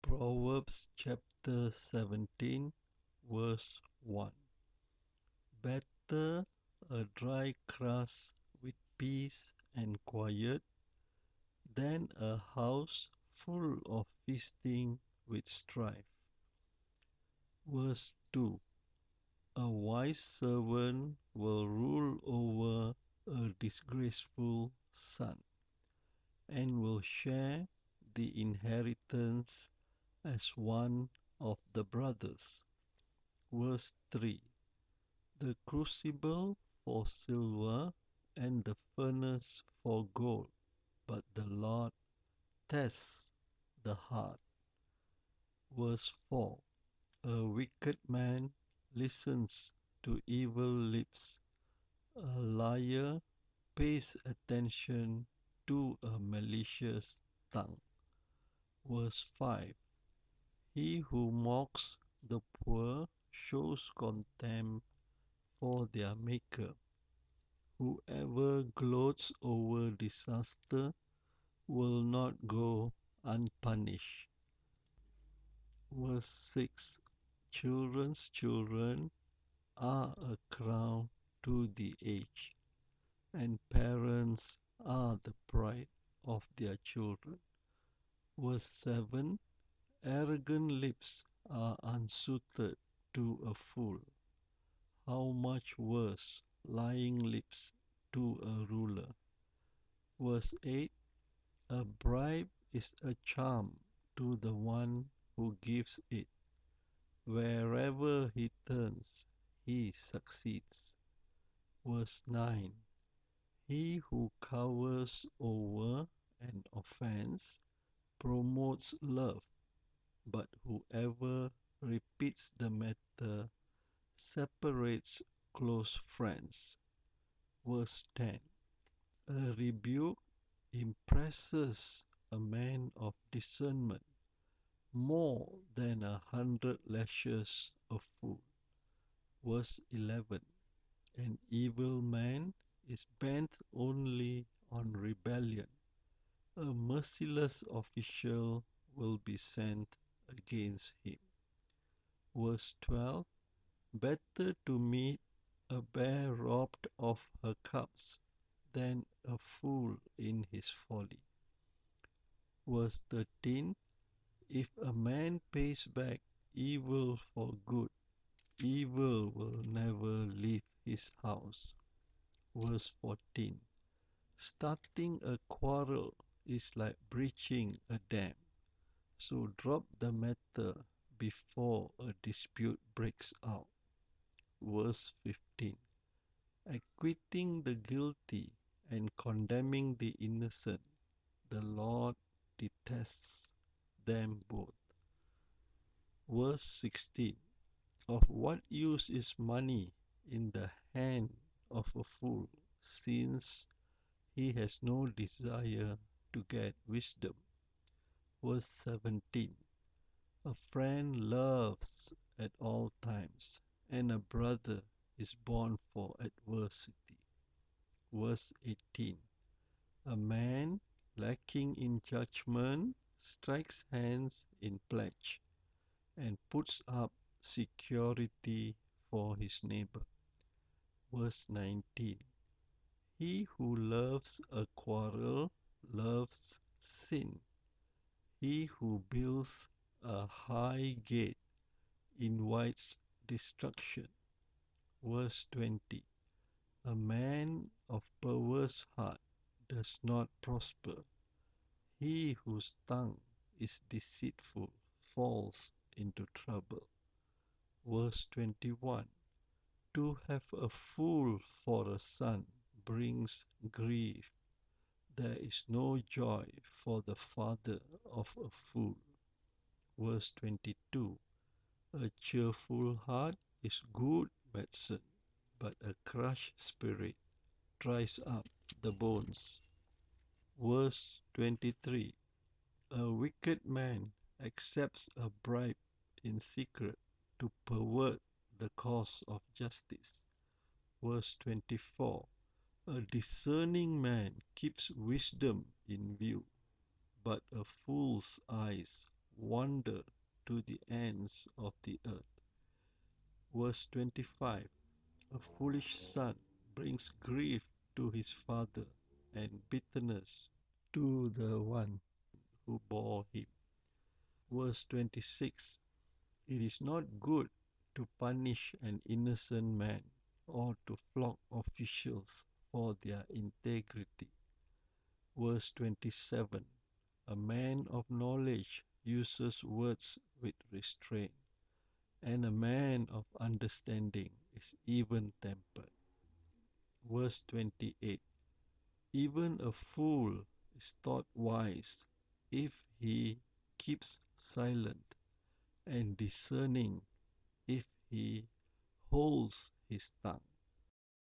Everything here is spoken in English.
Proverbs chapter 17, verse 1. Better a dry crust with peace and quiet than a house full of feasting with strife. Verse 2. A wise servant will rule over a disgraceful son and will share the inheritance as one of the brothers. Verse 3. The crucible for silver and the furnace for gold, but the Lord tests the heart. Verse 4. A wicked man listens to evil lips. A liar pays attention to a malicious tongue. Verse 5. He who mocks the poor shows contempt for their Maker. Whoever gloats over disaster will not go unpunished. Verse 6. Children's children are a crown to the aged, and parents are the pride of their children. Verse 7. Arrogant lips are unsuited to a fool. How much worse lying lips to a ruler. Verse 8. A bribe is a charm to the one who gives it. Wherever he turns, he succeeds. Verse 9. He who covers over an offense promotes love, but whoever repeats the matter separates close friends. Verse 10. A rebuke impresses a man of discernment more than 100 lashes a fool. Verse 11. An evil man is bent only on rebellion. A merciless official will be sent against him. Verse 12. Better to meet a bear robbed of her cubs than a fool in his folly. Verse 13. If a man pays back evil for good, evil will never leave his house. Verse 14. Starting a quarrel is like breaching a dam, so drop the matter before a dispute breaks out. Verse 15. Acquitting the guilty and condemning the innocent, the Lord detests them both. Verse 16. Of what use is money in the hand of a fool, since he has no desire to get wisdom? Verse 17. A friend loves at all times, and a brother is born for adversity. Verse 18. A man lacking in judgment strikes hands in pledge and puts up security for his neighbor. Verse 19. He who loves a quarrel loves sin. He who builds a high gate invites destruction. Verse 20. A man of perverse heart does not prosper. He whose tongue is deceitful falls into trouble. Verse 21. To have a fool for a son brings grief. There is no joy for the father of a fool. Verse 22. A cheerful heart is good medicine, but a crushed spirit dries up the bones. Verse 23. A wicked man accepts a bribe in secret to pervert the cause of justice. Verse 24. A discerning man keeps wisdom in view, but a fool's eyes wonder to the ends of the earth. Verse 25. A foolish son brings grief to his father and bitterness to the one who bore him. Verse 26. It is not good to punish an innocent man or to flog officials for their integrity. Verse 27. A man of knowledge uses words with restraint, and a man of understanding is even-tempered. Verse 28. Even a fool is thought wise if he keeps silent, and discerning if he holds his tongue.